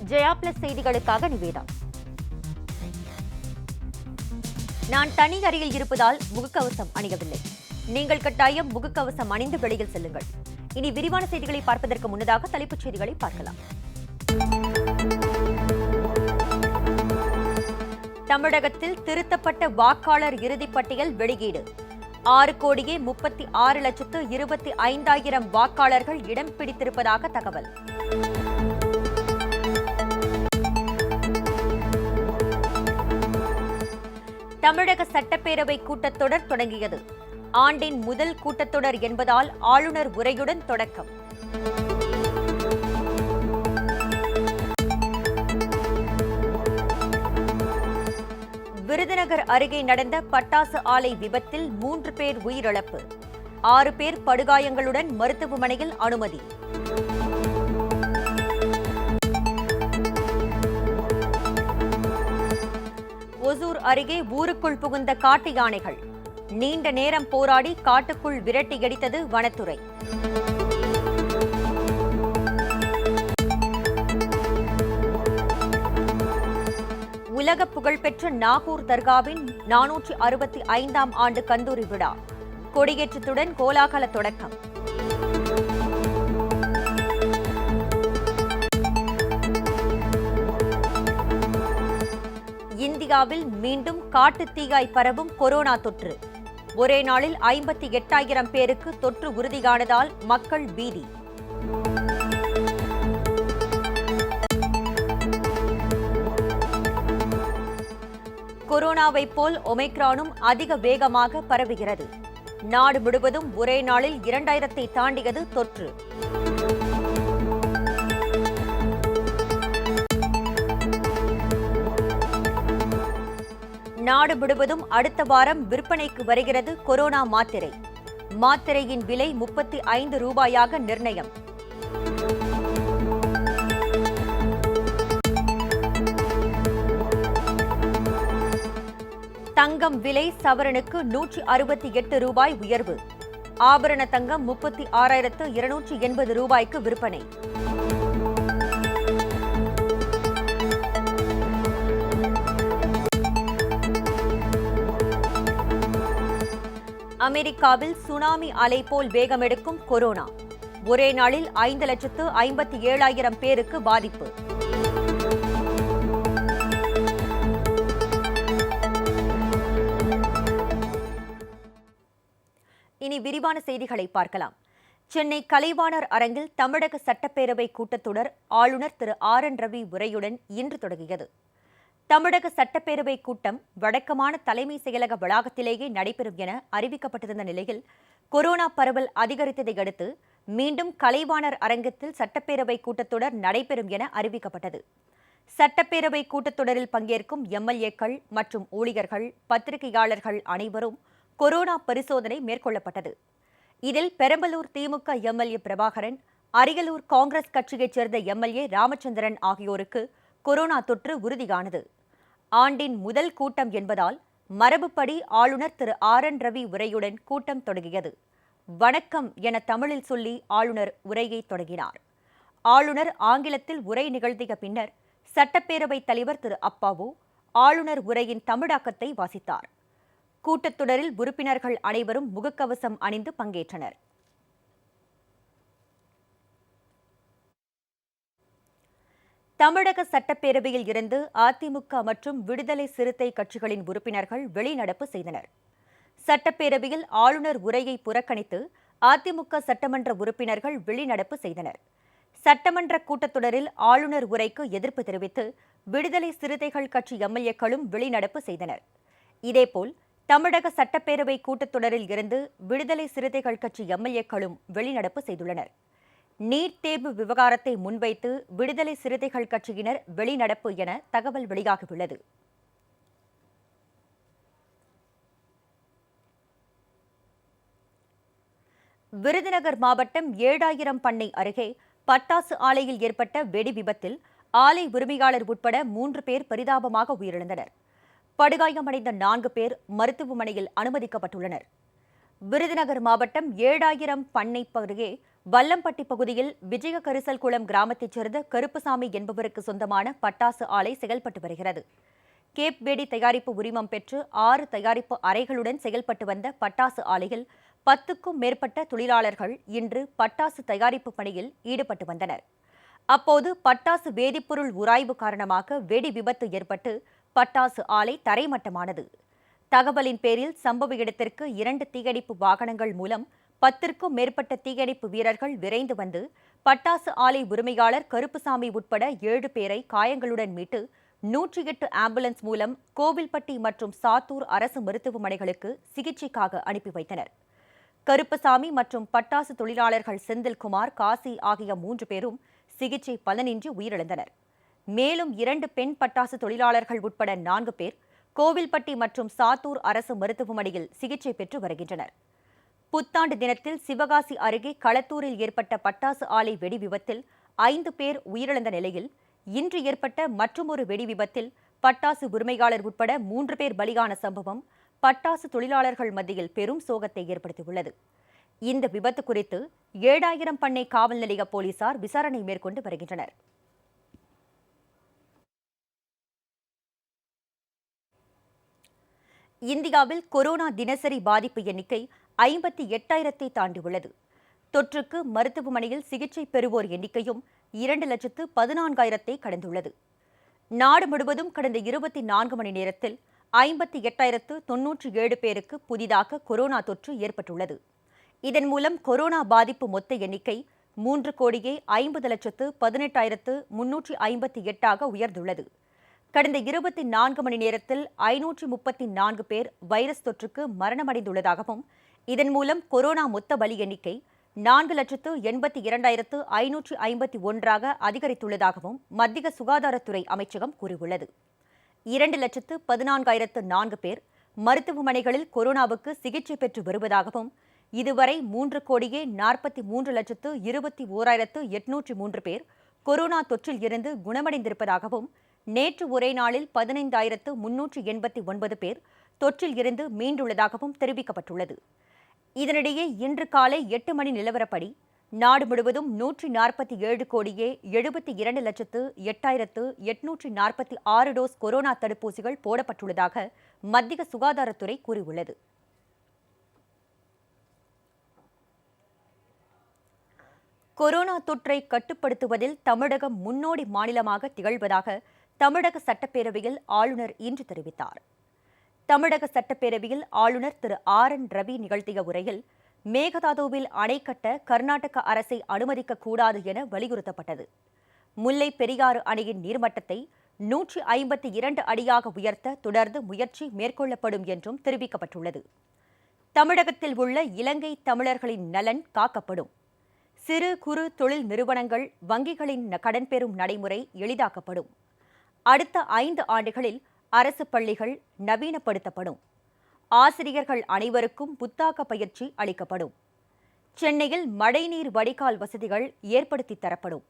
Jaya plus செய்திகளுக்காக நிவேதா. நான் தனி அறையில் இருப்பதால் முகக்கவசம் அணியவில்லை. நீங்கள் கட்டாயம் முகக்கவசம் அணிந்து வெளியில் செல்லுங்கள். இனி விரிவான செய்திகளை பார்ப்பதற்கு முன்னதாக தலைப்புச் செய்திகளை பார்க்கலாம். தமிழகத்தில் திருத்தப்பட்ட வாக்காளர் இறுதிப்பட்டியல் வெளியீடு. 6,36,25,000 வாக்காளர்கள் இடம் பிடித்திருப்பதாக தகவல். தமிழக சட்டப்பேரவை கூட்டத்தொடர் தொடங்கியது. ஆண்டின் முதல் கூட்டத்தொடர் என்பதால் ஆளுநர் உரையுடன் தொடக்கம். விருதுநகர் அருகே நடந்த பட்டாசு ஆலை விபத்தில் 3 பேர் உயிரிழப்பு, 6 பேர் படுகாயங்களுடன் மருத்துவமனையில் அனுமதி. ஒசூர் அருகே ஊருக்குள் புகுந்த காட்டு யானைகள், நீண்ட நேரம் போராடி காட்டுக்குள் விரட்டியடித்தது வனத்துறை. உலக புகழ்பெற்ற நாகூர் தர்காவின் 465ஆம் ஆண்டு கந்தூரி விழா கொடியேற்றத்துடன் கோலாகல தொடக்கம். இந்தியாவில் மீண்டும் காட்டுத் தீயாய் பரவும் கொரோனா தொற்று. ஒரே நாளில் 58,000 பேருக்கு தொற்று உறுதியானதால் மக்கள் பீதி. கொரோனாவை போல் ஒமைக்ரானும் அதிக வேகமாக பரவுகிறது. நாடு முழுவதும் ஒரே நாளில் 2000-ஐ தாண்டியது தொற்று. நாடு முழுவதும் அடுத்த வாரம் விற்பனைக்கு வருகிறது கொரோனா மாத்திரை. மாத்திரையின் விலை 35 ரூபாயாக நிர்ணயம். தங்கம் விலை சவரனுக்கு 168 ரூபாய் உயர்வு. ஆபரண தங்கம் 36,280 ரூபாய்க்கு விற்பனை. அமெரிக்காவில் சுனாமி அலை போல் வேகமெடுக்கும் கொரோனா. ஒரே நாளில் 5,57,000 பேருக்கு பாதிப்பு. இனி விரிவான செய்திகளை பார்க்கலாம். சென்னை கலைவாணர் அரங்கில் தமிழக சட்டப்பேரவை கூட்டத்தொடர் ஆளுநர் திரு RN ரவி உரையுடன் இன்று தொடங்கியது. தமிழக சட்டப்பேரவை கூட்டம் வழக்கமான தலைமை செயலக வளாகத்திலேயே நடைபெறும் என அறிவிக்கப்பட்டிருந்த நிலையில் கொரோனா பரவல் அதிகரித்ததை அடுத்து மீண்டும் கலைவாணர் அரங்கத்தில் சட்டப்பேரவை கூட்டத்தொடர் நடைபெறும் என அறிவிக்கப்பட்டது. சட்டப்பேரவை கூட்டத்தொடரில் பங்கேற்கும் MLA-க்கள் மற்றும் ஊழியர்கள், பத்திரிகையாளர்கள் அனைவரும் கொரோனா பரிசோதனை மேற்கொள்ளப்பட்டது. இதில் பெரம்பலூர் திமுக MLA பிரபாகரன், அரியலூர் காங்கிரஸ் கட்சியைச் சேர்ந்த MLA ராமச்சந்திரன் ஆகியோருக்கு கொரோனா தொற்று உறுதியானது. ஆண்டின் முதல் கூட்டம் என்பதால் மரபுப்படி ஆளுநர் திரு RN ரவி உரையுடன் கூட்டம் தொடங்கியது. வணக்கம் என தமிழில் சொல்லி ஆளுநர் உரையை தொடங்கினார். ஆளுநர் ஆங்கிலத்தில் உரை நிகழ்த்திய பின்னர் சட்டப்பேரவைத் தலைவர் திரு அப்பாவு ஆளுநர் உரையின் தமிழாக்கத்தை வாசித்தார். கூட்டத்தொடரில் உறுப்பினர்கள் அனைவரும் முகக்கவசம் அணிந்து பங்கேற்றனர். தமிழக சட்டப்பேரவையில் இருந்து அதிமுக மற்றும் விடுதலை சிறுத்தை கட்சிகளின் உறுப்பினர்கள் வெளிநடப்பு செய்தனர். சட்டப்பேரவையில் ஆளுநர் உரையை புறக்கணித்து அதிமுக சட்டமன்ற உறுப்பினர்கள் வெளிநடப்பு செய்தனர். சட்டமன்ற கூட்டத்தொடரில் ஆளுநர் உரைக்கு எதிர்ப்பு தெரிவித்து விடுதலை சிறுத்தைகள் கட்சி MLA-க்களும் வெளிநடப்பு செய்தனர். இதேபோல் தமிழக சட்டப்பேரவை கூட்டத்தொடரில் இருந்து விடுதலை சிறுத்தைகள் கட்சி MLA-க்களும் வெளிநடப்பு செய்துள்ளனர். நீட் தேர்வு விவகாரத்தை முன்வைத்து விடுதலை சிறுத்தைகள் கட்சியினர் வெளிநடப்பு என தகவல் வெளியாகியுள்ளது. விருதுநகர் மாவட்டம் 7000 பண்ணை அருகே பட்டாசு ஆலையில் ஏற்பட்ட வெடி விபத்தில் ஆலை உரிமையாளர் உட்பட 3 பேர் பரிதாபமாக உயிரிழந்தனர். படுகாயமடைந்த 4 பேர் மருத்துவமனையில் அனுமதிக்கப்பட்டுள்ளனர். விருதுநகர் மாவட்டம் 7000 பண்ணை அருகே வல்லம்பட்டி பகுதியில் விஜய கரிசல் குளம் கிராமத்தைச் சேர்ந்த கருப்புசாமி என்பவருக்கு சொந்தமான பட்டாசு ஆலை செயல்பட்டு வருகிறது. கேப் வெடி தயாரிப்பு உரிமம் பெற்று 6 தயாரிப்பு அறைகளுடன் செயல்பட்டு வந்த பட்டாசு ஆலையில் 10க்கும் மேற்பட்ட தொழிலாளர்கள் இன்று பட்டாசு தயாரிப்பு பணியில் ஈடுபட்டு வந்தனர். அப்போது பட்டாசு வேதிப்பொருள் உராய்வு காரணமாக வெடி விபத்து ஏற்பட்டு பட்டாசு ஆலை தரைமட்டமானது. தகவலின் பேரில் சம்பவ இடத்திற்கு 2 தீயணைப்பு வாகனங்கள் மூலம் 10க்கும் மேற்பட்ட தீயணைப்பு வீரர்கள் விரைந்து வந்து பட்டாசு ஆலை உரிமையாளர் கருப்புசாமி உட்பட 7 பேரை காயங்களுடன் மீட்டு 108 ஆம்புலன்ஸ் மூலம் கோவில்பட்டி மற்றும் சாத்தூர் அரசு மருத்துவமனைகளுக்கு சிகிச்சைக்காக அனுப்பி வைத்தனர். கருப்புசாமி மற்றும் பட்டாசு தொழிலாளர்கள் செந்தில்குமார், காசி ஆகிய 3 பேரும் சிகிச்சை பலனின்றி உயிரிழந்தனர். மேலும் 2 பெண் பட்டாசு தொழிலாளர்கள் உட்பட 4 பேர் கோவில்பட்டி மற்றும் சாத்தூர் அரசு மருத்துவமனையில் சிகிச்சை பெற்று வருகின்றனர். புத்தாண்டு தினத்தில் சிவகாசி அருகே களத்தூரில் ஏற்பட்ட பட்டாசு ஆலை வெடி விபத்தில் 5 பேர் உயிரிழந்த நிலையில் இன்று ஏற்பட்ட மற்றொரு வெடி விபத்தில் பட்டாசு உரிமையாளர் உட்பட 3 பேர் பலியான சம்பவம் பட்டாசு தொழிலாளர்கள் மத்தியில் பெரும் சோகத்தை ஏற்படுத்தியுள்ளது. இந்த விபத்து குறித்து 7000 பண்ணை காவல் நிலைய போலீசார் விசாரணை மேற்கொண்டு வருகின்றனர். இந்தியாவில் கொரோனா தினசரி பாதிப்பு எண்ணிக்கை 58,000 தாண்டியுள்ளது. தொற்றுக்கு மருத்துவமனையில் சிகிச்சை பெறுவோர் எண்ணிக்கையும் 2,14,000 கடந்துள்ளது. நாடு முழுவதும் கடந்த 24 மணி நேரத்தில் 58,097 பேருக்கு புதிதாக கொரோனா தொற்று ஏற்பட்டுள்ளது. இதன் மூலம் கொரோனா பாதிப்பு மொத்த எண்ணிக்கை 3,50,18,358 உயர்ந்துள்ளது. கடந்த 24 மணி நேரத்தில் 534 பேர் வைரஸ் தொற்றுக்கு மரணமடைந்துள்ளதாகவும், இதன் மூலம் கொரோனா மொத்த பலி எண்ணிக்கை 4,82,551 அதிகரித்துள்ளதாகவும் மத்திய சுகாதாரத்துறை அமைச்சகம் கூறியுள்ளது. 2,14,004 பேர் மருத்துவமனைகளில் கொரோனாவுக்கு சிகிச்சை பெற்று வருவதாகவும், இதுவரை 3,43,21,803 பேர் கொரோனா தொற்றில் இருந்து குணமடைந்திருப்பதாகவும், நேற்று ஒரே நாளில் 15,389 பேர் தொற்றில் இருந்து மீண்டுள்ளதாகவும் தெரிவிக்கப்பட்டுள்ளது. இதனிடையே இன்று காலை 8 மணி நிலவரப்படி நாடு முழுவதும் 142,72,08,846 டோஸ் கொரோனா தடுப்பூசிகள் போடப்பட்டுள்ளதாக மத்திய சுகாதாரத்துறை கூறியுள்ளது. கொரோனா தொற்றை கட்டுப்படுத்துவதில் தமிழகம் முன்னோடி மாநிலமாக திகழ்வதாக தமிழக சட்டப்பேரவையில் ஆளுநர் இன்று தெரிவித்தார். தமிழக சட்டப்பேரவையில் ஆளுநர் திரு ஆர்.என். ரவி நிகழ்த்திய உரையில் மேகதாதுவில் அணை கட்ட கர்நாடக அரசை அனுமதிக்கக்கூடாது என வலியுறுத்தப்பட்டது. முல்லை பெரியாறு அணையின் நீர்மட்டத்தை 152 அடியாக உயர்த்த தொடர்ந்து முயற்சி மேற்கொள்ளப்படும் என்றும் தெரிவிக்கப்பட்டுள்ளது. தமிழகத்தில் உள்ள இலங்கை தமிழர்களின் நலன் காக்கப்படும். சிறு குறு தொழில் நிறுவனங்கள், வங்கிகளின் கடன் பெறும் நடைமுறை எளிதாக்கப்படும். அடுத்த 5 ஆண்டுகளில் அரசு பள்ளிகள் நவீனப்படுத்தப்படும். ஆசிரியர்கள் அனைவருக்கும் புத்தாக்க பயிற்சி அளிக்கப்படும். சென்னையில் மழைநீர் வடிகால் வசதிகள் ஏற்படுத்தி தரப்படும்.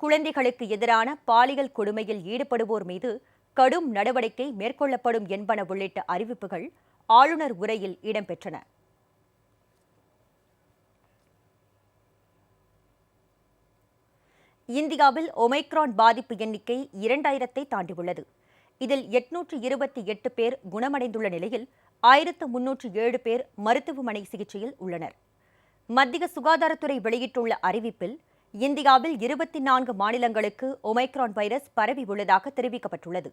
குழந்தைகளுக்கு எதிரான பாலியல் கொடுமையில் ஈடுபடுவோர் மீது கடும் நடவடிக்கை மேற்கொள்ளப்படும் என்பன உள்ளிட்ட அறிவிப்புகள் ஆளுநர் உரையில் இடம்பெற்றன. இந்தியாவில் ஒமைக்ரான் பாதிப்பு எண்ணிக்கை 2,000 தாண்டியுள்ளது. இதில் 828 பேர் குணமடைந்துள்ள நிலையில் 1,307 பேர் மருத்துவமனை சிகிச்சையில் உள்ளனர். மத்திய சுகாதாரத்துறை வெளியிட்டுள்ள அறிவிப்பில் இந்தியாவில் 24 மாநிலங்களுக்கு ஒமைக்ரான் வைரஸ் பரவி உள்ளதாக தெரிவிக்கப்பட்டுள்ளது.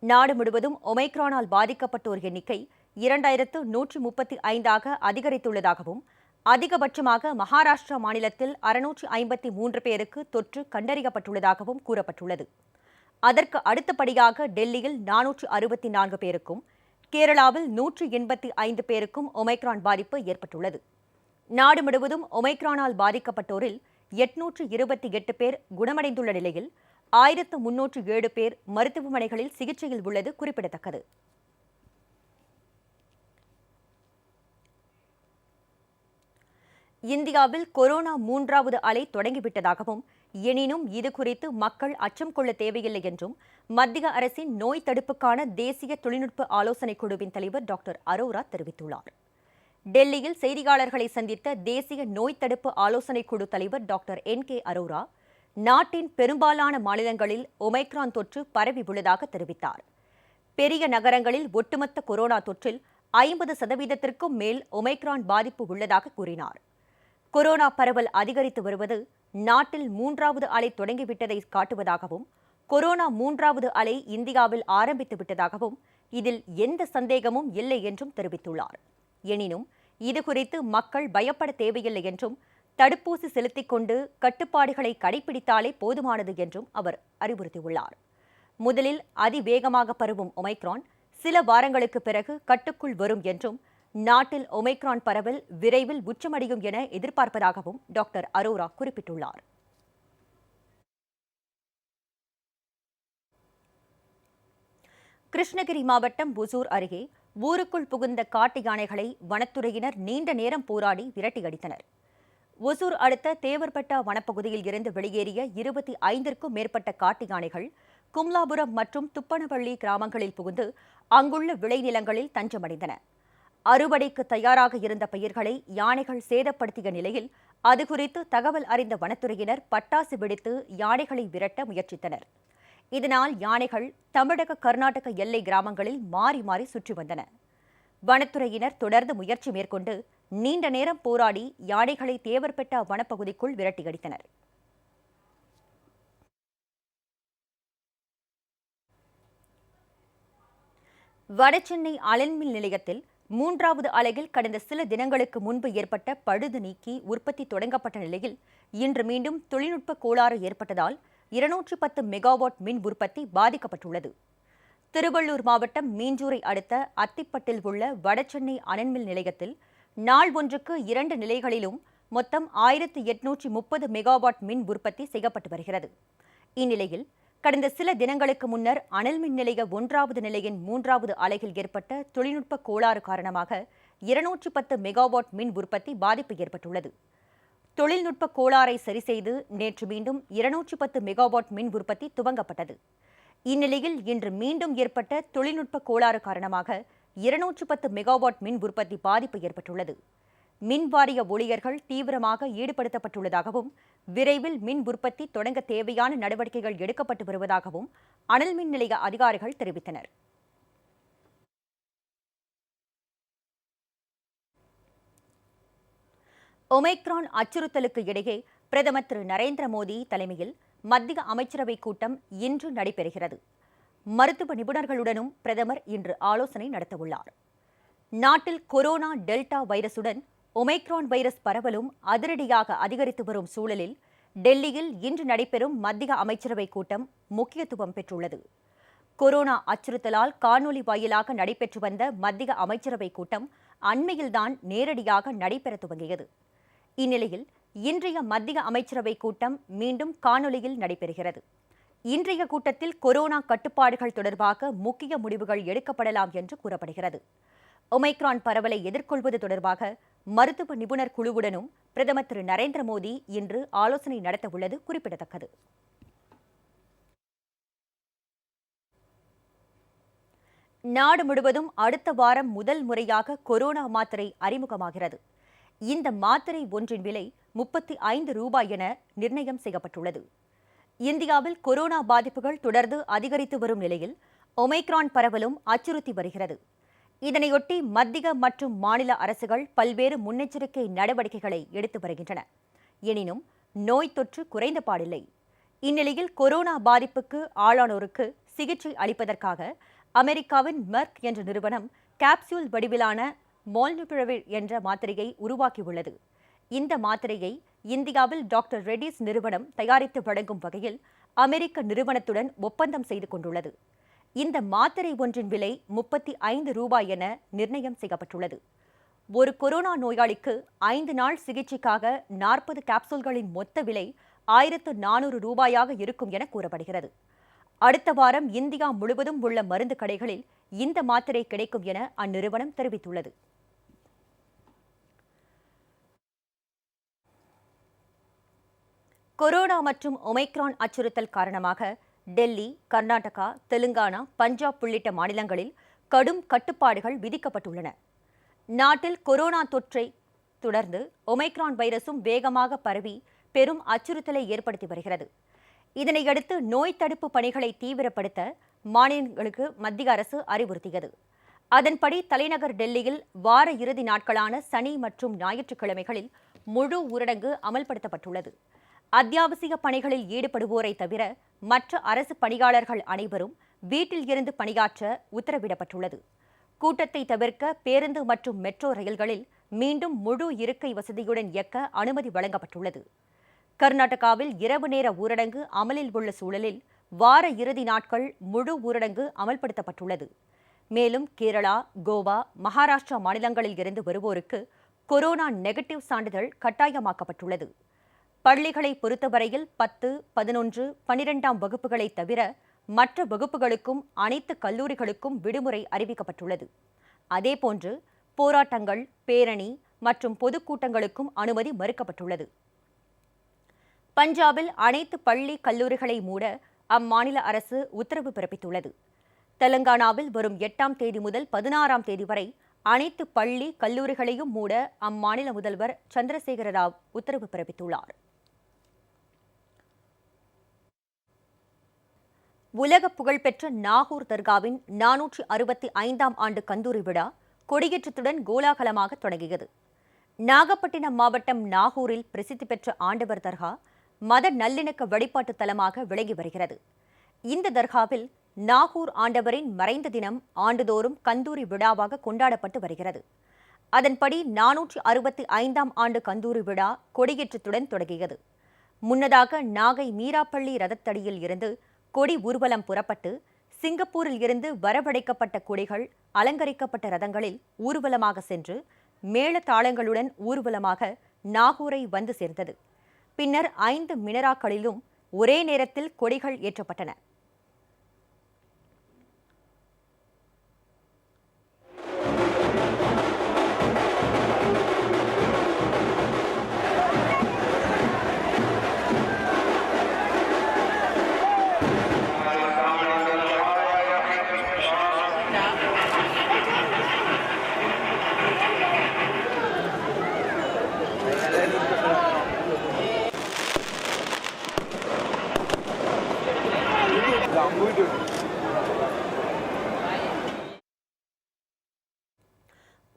நாடு முழுவதும் ஒமைக்ரானால் பாதிக்கப்பட்டோர் எண்ணிக்கை 2,135 அதிகரித்துள்ளதாகவும், அதிகபட்சமாக மகாராஷ்டிரா மாநிலத்தில் 653 பேருக்கு தொற்று கண்டறியப்பட்டுள்ளதாகவும் கூறப்பட்டுள்ளது. அதற்கு அடுத்தபடியாக டெல்லியில் 464 பேருக்கும், கேரளாவில் 185 பேருக்கும் ஒமைக்ரான் பாதிப்பு ஏற்பட்டுள்ளது. நாடு முழுவதும் ஒமைக்ரானால் பாதிக்கப்பட்டோரில் 828 பேர் குணமடைந்துள்ள நிலையில் 1,307 பேர் மருத்துவமனைகளில் சிகிச்சையில் உள்ளது குறிப்பிடத்தக்கது. இந்தியாவில் கொரோனா 3வது அலை தொடங்கிவிட்டதாகவும், எனினும் இதுகுறித்து மக்கள் அச்சம் கொள்ள தேவையில்லை என்றும் மத்திய அரசின் நோய் தடுப்புக்கான தேசிய தொழில்நுட்ப ஆலோசனைக் குழுவின் தலைவர் டாக்டர் அரோரா தெரிவித்துள்ளார். டெல்லியில் செய்தியாளர்களை சந்தித்த தேசிய நோய் தடுப்பு ஆலோசனைக் குழு தலைவர் டாக்டர் என்.கே. அரோரா, நாட்டின் பெரும்பாலான மாநிலங்களில் ஒமைக்ரான் தொற்று பரவி உள்ளதாக தெரிவித்தார். பெரிய நகரங்களில் ஒட்டுமொத்த கொரோனா தொற்றில் 50% மேல் ஒமைக்ரான் பாதிப்பு உள்ளதாக கூறினார். கொரோனா பரவல் அதிகரித்து வருவது நாட்டில் 3வது அலை தொடங்கிவிட்டதை காட்டுவதாகவும், கொரோனா 3வது அலை இந்தியாவில் ஆரம்பித்து விட்டதாகவும், இதில் எந்த சந்தேகமும் இல்லை என்றும் தெரிவித்துள்ளார். எனினும் இதுகுறித்து மக்கள் பயப்பட தேவையில்லை என்றும், தடுப்பூசி செலுத்திக் கொண்டு கட்டுப்பாடுகளை கடைபிடித்தாலே போதுமானது என்றும் அவர் அறிவுறுத்தியுள்ளார். முதலில் அதிவேகமாக பரவும் ஒமைக்ரான் சில வாரங்களுக்கு பிறகு கட்டுக்குள் வரும் என்றும், நாட்டில் ஒமைக்ரான் பரவல் விரைவில் உச்சமடையும் என எதிர்பார்ப்பதாகவும் டாக்டர் அரோரா குறிப்பிட்டுள்ளார். கிருஷ்ணகிரி மாவட்டம் ஒசூர் அருகே ஊருக்குள் புகுந்த காட்டு யானைகளை வனத்துறையினர் நீண்ட நேரம் போராடி விரட்டியடித்தனர். ஒசூர் அடுத்த தேவர்பட்டா வனப்பகுதியில் இருந்து வெளியேறிய 25க்கும் மேற்பட்ட காட்டு யானைகள் கும்லாபுரம் மற்றும் துப்பனவள்ளி கிராமங்களில் புகுந்து அங்குள்ள விளைநிலங்களில் தஞ்சமடைந்தன. அறுவடைக்கு தயாராக இருந்த பயிர்களை யானைகள் சேதப்படுத்திய நிலையில் அது குறித்து தகவல் அறிந்த வனத்துறையினர் பட்டாசு வெடித்து யானைகளை விரட்ட முயற்சித்தனர். இதனால் யானைகள் தமிழக கர்நாடக எல்லை கிராமங்களில் மாறி மாறி சுற்றி வந்தன. வனத்துறையினர் தொடர்ந்து முயற்சி மேற்கொண்டு நீண்ட நேரம் போராடி யானைகளை தேவர்பெட்டா வனப்பகுதிக்குள் விரட்டியடித்தனர். வடசென்னை அனல்மின் நிலையத்தில் 3வது அலகில் கடந்த சில தினங்களுக்கு முன்பு ஏற்பட்ட பழுது நீக்கி உற்பத்தி தொடங்கப்பட்ட நிலையில் இன்று மீண்டும் தொழில்நுட்ப கோளாறு ஏற்பட்டதால் 210 மெகாவாட் மின் உற்பத்தி பாதிக்கப்பட்டுள்ளது. திருவள்ளூர் மாவட்டம் மீஞ்சூரை அடுத்த அத்திப்பட்டில் உள்ள வடசென்னை அனல்மின் நிலையத்தில் நாள் ஒன்றுக்கு 2 நிலைகளிலும் மொத்தம் 1830 மெகாவாட் மின் உற்பத்தி செய்யப்பட்டு வருகிறது. இந்நிலையில் கடந்த சில தினங்களுக்கு முன்னர் அனல்மின் நிலைய 1வது நிலையின் 3வது அலகில் ஏற்பட்ட தொழில்நுட்ப கோளாறு காரணமாக 210 மெகாவாட் மின் உற்பத்தி பாதிப்பு ஏற்பட்டுள்ளது. தொழில்நுட்ப கோளாறை சரிசெய்து நேற்று மீண்டும் 210 மெகாவாட் மின் உற்பத்தி துவங்கப்பட்டது. இந்நிலையில் இன்று மீண்டும் ஏற்பட்ட தொழில்நுட்ப கோளாறு காரணமாக 210 மெகாவாட் மின் உற்பத்தி பாதிப்பு ஏற்பட்டுள்ளது. மின் வாரிய ஊழியர்கள் தீவிரமாக ஈடுபடுத்தப்பட்டுள்ளதாகவும், விரைவில் மின் உற்பத்தி தொடங்க தேவையான நடவடிக்கைகள் எடுக்கப்பட்டு வருவதாகவும் அனல் மின் நிலைய அதிகாரிகள் தெரிவித்தனர். ஒமைக்ரான் அச்சுறுத்தலுக்கு இடையே பிரதமர் திரு நரேந்திர மோடி தலைமையில் மத்திய அமைச்சரவைக் கூட்டம் இன்று நடைபெறுகிறது. மருத்துவ நிபுணர்களுடனும் பிரதமர் இன்று ஆலோசனை நடத்தவுள்ளார். நாட்டில் கொரோனா டெல்டா வைரசுடன் ஒமைக்ரான் வைரஸ் பரவலும் அதிரடியாக அதிகரித்து வரும் சூழலில் டெல்லியில் இன்று நடைபெறும் மத்திய அமைச்சரவைக் கூட்டம் முக்கியத்துவம் பெற்றுள்ளது. கொரோனா அச்சுறுத்தலால் காணொலி வாயிலாக நடைபெற்று வந்த மத்திய அமைச்சரவைக் கூட்டம் அண்மையில்தான் நேரடியாக நடைபெற துவங்கியது. இந்நிலையில் இன்றைய மத்திய அமைச்சரவைக் கூட்டம் மீண்டும் காணொலியில் நடைபெறுகிறது. இன்றைய கூட்டத்தில் கொரோனா கட்டுப்பாடுகள் தொடர்பாக முக்கிய முடிவுகள் எடுக்கப்படலாம் என்று கூறப்படுகிறது. ஒமைக்ரான் பரவலை எதிர்கொள்வது தொடர்பாக மருத்துவ நிபுணர் குழுவுடனும் பிரதமர் திரு நரேந்திர மோடி இன்று ஆலோசனை நடத்தவுள்ளது குறிப்பிடத்தக்கது. நாடு முழுவதும் அடுத்த வாரம் முதல் முறையாக கொரோனா மாத்திரை அறிமுகமாகிறது. இந்த மாத்திரை ஒன்றின் விலை 35 ரூபாய் என நிர்ணயம் செய்யப்பட்டுள்ளது. இந்தியாவில் கொரோனா பாதிப்புகள் தொடர்ந்து அதிகரித்து வரும் நிலையில் ஒமைக்ரான் பரவலும் அச்சுறுத்தி வருகிறது. இதனையொட்டி மத்திய மற்றும் மாநில அரசுகள் பல்வேறு முன்னெச்சரிக்கை நடவடிக்கைகளை எடுத்து வருகின்றன. எனினும் நோய் தொற்று குறைந்த பாடில்லை. இந்நிலையில் கொரோனா பாதிப்புக்கு ஆளானோருக்கு சிகிச்சை அளிப்பதற்காக அமெரிக்காவின் மெர்க் என்ற நிறுவனம் கேப்சூல் வடிவிலான மால்னுபிரவிர் என்ற மாத்திரையை உருவாக்கியுள்ளது. இந்த மாத்திரையை இந்தியாவில் டாக்டர் ரெட்டிஸ் நிறுவனம் தயாரித்து வழங்கும் வகையில் அமெரிக்க நிறுவனத்துடன் ஒப்பந்தம் செய்து கொண்டுள்ளது. இந்த மாத்திரை ஒன்றின் விலை 35 ரூபாய் என நிர்ணயம் செய்யப்பட்டுள்ளது. ஒரு கொரோனா நோயாளிக்கு 5 நாள் சிகிச்சைக்காக 40 கேப்சூல்களின் மொத்த விலை 1400 ரூபாயாக இருக்கும் என கூறப்படுகிறது. அடுத்த வாரம் இந்தியா முழுவதும் உள்ள மருந்து கடைகளில் இந்த மாத்திரை கிடைக்கும் என அந்நிறுவனம் தெரிவித்துள்ளது. கொரோனா மற்றும் ஒமைக்ரான் அச்சுறுத்தல் காரணமாக டெல்லி, கர்நாடகா, தெலுங்கானா, பஞ்சாப் உள்ளிட்ட மாநிலங்களில் கடும் கட்டுப்பாடுகள் விதிக்கப்பட்டுள்ளன. நாட்டில் கொரோனா தொற்றை தொடர்ந்து ஒமைக்ரான் வைரசும் வேகமாக பரவி பெரும் அச்சுறுத்தலை ஏற்படுத்தி வருகிறது. இதனையடுத்து நோய் தடுப்பு பணிகளை தீவிரப்படுத்த மாநிலங்களுக்கு மத்திய அரசு அறிவுறுத்தியது. அதன்படி தலைநகர் டெல்லியில் வார இறுதி நாட்களான சனி மற்றும் ஞாயிற்றுக்கிழமைகளில் முழு ஊரடங்கு அமல்படுத்தப்பட்டுள்ளது. அத்தியாவசிய பணிகளில் ஈடுபடுவோரை தவிர மற்ற அரசு பணியாளர்கள் அனைவரும் வீட்டில் இருந்து பணியாற்ற உத்தரவிடப்பட்டுள்ளது. கூட்டத்தை தவிர்க்க பேருந்து மற்றும் மெட்ரோ ரயில்களில் மீண்டும் முழு இருக்கை வசதியுடன் இயக்க அனுமதி வழங்கப்பட்டுள்ளது. கர்நாடகாவில் இரவு நேர ஊரடங்கு அமலில் உள்ள சூழலில் வார இறுதி நாட்கள் முழு ஊரடங்கு அமல்படுத்தப்பட்டுள்ளது. மேலும் கேரளா, கோவா, மகாராஷ்டிரா மாநிலங்களில் இருந்து வருவோருக்கு கொரோனா நெகட்டிவ் சான்றிதழ் கட்டாயமாக்கப்பட்டுள்ளது. பள்ளிகளை பொறுத்தவரையில் 10, 11, 12ஆம் வகுப்புகளை தவிர மற்ற வகுப்புகளுக்கும் அனைத்து கல்லூரிகளுக்கும் விடுமுறை அறிவிக்கப்பட்டுள்ளது. அதேபோன்று போராட்டங்கள், பேரணி மற்றும் பொதுக்கூட்டங்களுக்கும் அனுமதி மறுக்கப்பட்டுள்ளது. பஞ்சாபில் அனைத்து பள்ளி கல்லூரிகளை மூட அம்மாநில அரசு உத்தரவு பிறப்பித்துள்ளது. தெலங்கானாவில் வரும் 8ஆம் தேதி முதல் 16ஆம் தேதி வரை அனைத்து பள்ளி கல்லூரிகளையும் மூட அம்மாநில முதல்வர் சந்திரசேகர ராவ் உத்தரவு பிறப்பித்துள்ளார். உலக புகழ்பெற்ற நாகூர் தர்காவின் 465ஆம் ஆண்டு கந்தூரி விழா கொடியேற்றத்துடன் கோலாகலமாக தொடங்கியது. நாகப்பட்டினம் மாவட்டம் நாகூரில் பிரசித்தி பெற்ற ஆண்டவர் தர்கா மத நல்லிணக்க வழிபாட்டு தலமாக விளங்கி வருகிறது. இந்த தர்காவில் நாகூர் ஆண்டவரின் மறைந்த தினம் ஆண்டுதோறும் கந்தூரி விழாவாக கொண்டாடப்பட்டு வருகிறது. அதன்படி 465ஆம் ஆண்டு கந்தூரி விழா கொடியேற்றத்துடன் தொடங்கியது. முன்னதாக நாகை மீராப்பள்ளி ரதத்தடியில் இருந்து கொடி ஊர்வலம் புறப்பட்டு சிங்கப்பூரில் இருந்து வரவழைக்கப்பட்ட கொடிகள் அலங்கரிக்கப்பட்ட ரதங்களில் ஊர்வலமாக சென்று மேளதாளங்களுடன் ஊர்வலமாக நாகூரை வந்து சேர்ந்தது. பின்னர் 5 மினராக்களிலும் ஒரே நேரத்தில் கொடிகள் ஏற்றப்பட்டன.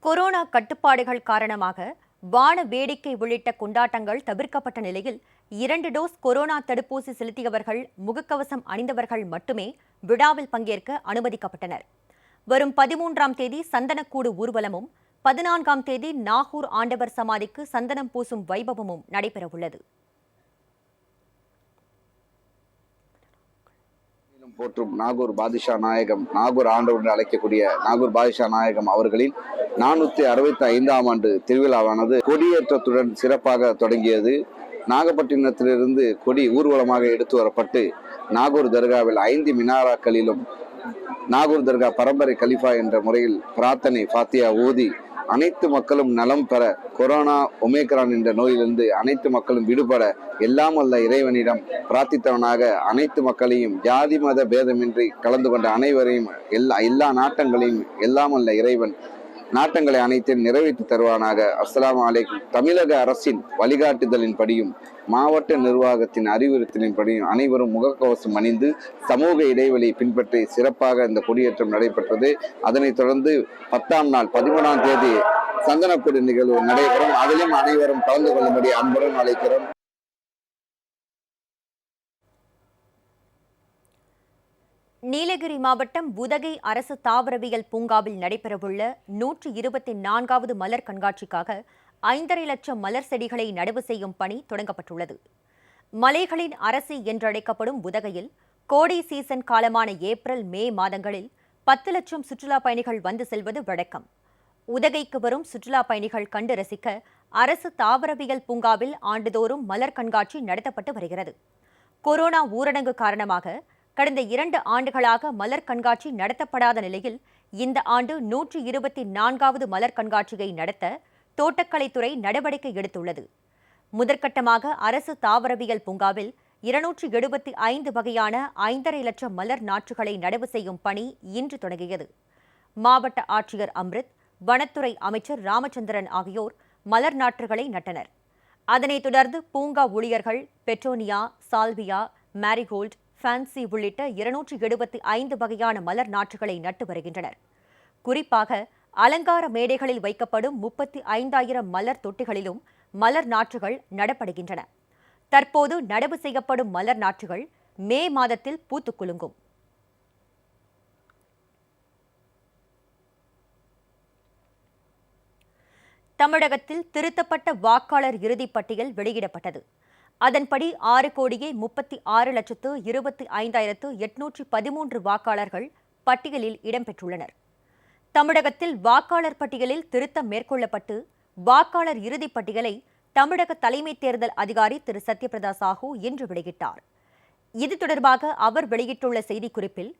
கொரோனா கட்டுப்பாடுகள் காரணமாக வான வேடிக்கை உள்ளிட்ட கொண்டாட்டங்கள் தவிர்க்கப்பட்ட நிலையில் 2 டோஸ் கொரோனா தடுப்பூசி செலுத்தியவர்கள், முகக்கவசம் அணிந்தவர்கள் மட்டுமே விழாவில் பங்கேற்க அனுமதிக்கப்பட்டனர். வரும் 13ஆம் தேதி சந்தனக்கூடு ஊர்வலமும் 14ஆம் தேதி நாகூர் ஆண்டவர் சமாதிக்கு சந்தனம் பூசும் வைபவமும் நடைபெறவுள்ளது. போற்றும் நாகூர் பாதுஷா நாயகம், நாகூர் ஆண்டவர் என்று அழைக்கக்கூடிய நாகூர் பாதுஷா நாயகம் அவர்களின் 465ஆம் ஆண்டு திருவிழாவானது கொடியேற்றத்துடன் சிறப்பாக தொடங்கியது. நாகப்பட்டினத்திலிருந்து கொடி ஊர்வலமாக எடுத்து வரப்பட்டு நாகூர் தர்காவில் 5 மினாராக்களிலும் நாகூர் தர்கா பரம்பரை கலிஃபா என்ற முறையில் பிரார்த்தனை ஃபாத்தியா ஓதி அனைத்து மக்களும் நலம் பெற, கொரோனா ஒமேக்ரான் என்ற நோயிலிருந்து அனைத்து மக்களும் விடுபட எல்லாம் வல்ல இறைவனிடம் பிரார்த்தித்தவனாக அனைத்து மக்களையும் ஜாதி மத பேதமின்றி கலந்து கொண்ட அனைவரையும் எல்லா நாட்டங்களையும் எல்லாம் வல்ல இறைவன் நாட்டங்களை அனைத்தையும் நிறைவேற்றி தருவானாக. அஸ்ஸலாமு அலைக்கும். தமிழக அரசின் வழிகாட்டுதலின்படியும் மாவட்ட நிர்வாகத்தின் அறிவுறுத்தலின்படியும் அனைவரும் முகக்கவசம் அணிந்து சமூக இடைவெளியை பின்பற்றி சிறப்பாக இந்த கொடியேற்றம் நடைபெற்றது. அதனைத் தொடர்ந்து 10ஆம் நாள் 13ஆம் தேதி சந்தனக்கூடு நிகழ்வு நடைபெறும். அதிலும் அனைவரும் கலந்து கொள்ளும்படி அன்புடன் அழைக்கிறோம். நீலகிரி மாவட்டம் உதகை அரசு தாவரவியல் பூங்காவில் நடைபெறவுள்ள 124வது மலர் கண்காட்சிக்காக 5.5 லட்சம் மலர் செடிகளை நடவு செய்யும் பணி தொடங்கப்பட்டுள்ளது. மலைகளின் அரசி என்றழைக்கப்படும் உதகையில் கோடை சீசன் காலமான ஏப்ரல், மே மாதங்களில் 10 லட்சம் சுற்றுலா பயணிகள் வந்து செல்வது வழக்கம். உதகைக்கு வரும் சுற்றுலா பயணிகள் கண்டு ரசிக்க அரசு தாவரவியல் பூங்காவில் ஆண்டுதோறும் மலர் கண்காட்சி நடத்தப்பட்டு வருகிறது. கொரோனா ஊரடங்கு காரணமாக கடந்த 2 ஆண்டுகளாக மலர் கண்காட்சி நடத்தப்படாத நிலையில் இந்த ஆண்டு 124வது மலர் கண்காட்சியை நடத்த தோட்டக்கலைத்துறை நடவடிக்கை எடுத்துள்ளது. முதற்கட்டமாக அரசு தாவரவியல் பூங்காவில் 275 வகையான 5.5 லட்சம் மலர் நாற்றுகளை நடவு செய்யும் பணி இன்று தொடங்கியது. மாவட்ட ஆட்சியர் அம்ரித், வனத்துறை அமைச்சர் ராமச்சந்திரன் ஆகியோர் மலர் நாற்றுகளை நட்டனர். அதனைத் தொடர்ந்து பூங்கா ஊழியர்கள் பெட்ரோனியா, சால்வியா, மேரிகோல்ட், ஃபேன்சி உள்ளிட்ட 275 வகையான மலர் நாற்றுகளை நட்டு வருகின்றனர். குறிப்பாக அலங்கார மேடைகளில் வைக்கப்படும் 35,000 மலர் தொட்டிகளிலும் மலர் நாற்றுகள் நடப்படுகின்றன. தற்போது நடவு செய்யப்படும் மலர் நாற்றுகள் மே மாதத்தில் பூத்துக் குலுங்கும். தமிழகத்தில் திருத்தப்பட்ட வாக்காளர் இறுதிப் பட்டியல் வெளியிடப்பட்டது. அதன்படி 6,36,25,813 வாக்காளர்கள் பட்டியலில் இடம்பெற்றுள்ளனர். தமிழகத்தில் வாக்காளர் பட்டியலில் திருத்தம் மேற்கொள்ளப்பட்டு வாக்காளர் இறுதிப் பட்டியலை தமிழக தலைமை தேர்தல் அதிகாரி திரு சத்யபிரதா சாஹூ இன்று வெளியிட்டார். இது தொடர்பாக அவர் வெளியிட்டுள்ள செய்திக்குறிப்பில்,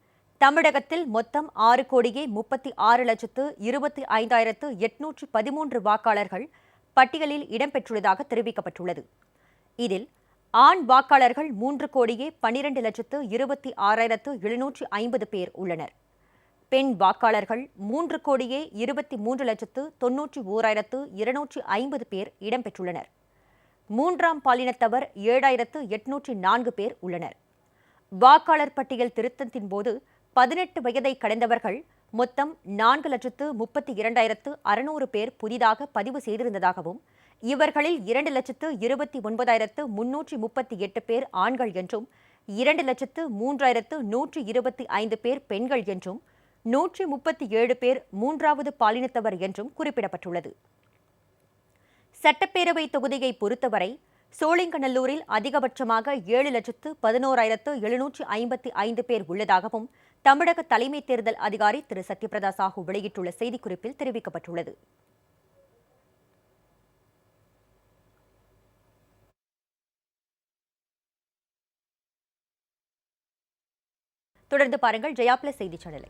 தமிழகத்தில் மொத்தம் 6,36,25,813 வாக்காளர்கள் பட்டியலில் இடம்பெற்றுள்ளதாக தெரிவிக்கப்பட்டுள்ளது. இதில் ஆண் வாக்காளர்கள் 3,12,26,750 பேர் உள்ளனர். பெண் வாக்காளர்கள் 3,23,91,250 பேர் இடம்பெற்றுள்ளனர். மூன்றாம் பாலினத்தவர் 7,804 பேர் உள்ளனர். வாக்காளர் பட்டியல் திருத்தத்தின் போது 18 வயதை கடந்தவர்கள் மொத்தம் 4,32,600 பேர் புதிதாக பதிவு செய்திருந்ததாகவும், இவர்களில் 2,29,338 பேர் ஆண்கள் என்றும், 2,03,125 பேர் பெண்கள் என்றும், 137 பேர் மூன்றாவது பாலினத்தவர் என்றும் குறிப்பிடப்பட்டுள்ளது. சட்டப்பேரவை தொகுதியை பொறுத்தவரை சோழிங்கநல்லூரில் அதிகபட்சமாக 7,11,755 பேர் உள்ளதாகவும் தமிழக தலைமை தேர்தல் அதிகாரி திரு சத்யபிரதா சாஹூ வெளியிட்டுள்ள செய்திக்குறிப்பில் தெரிவிக்கப்பட்டுள்ளது. தொடர்ந்து பாருங்கள் ஜெயா பிளஸ் செய்தி சேனலை.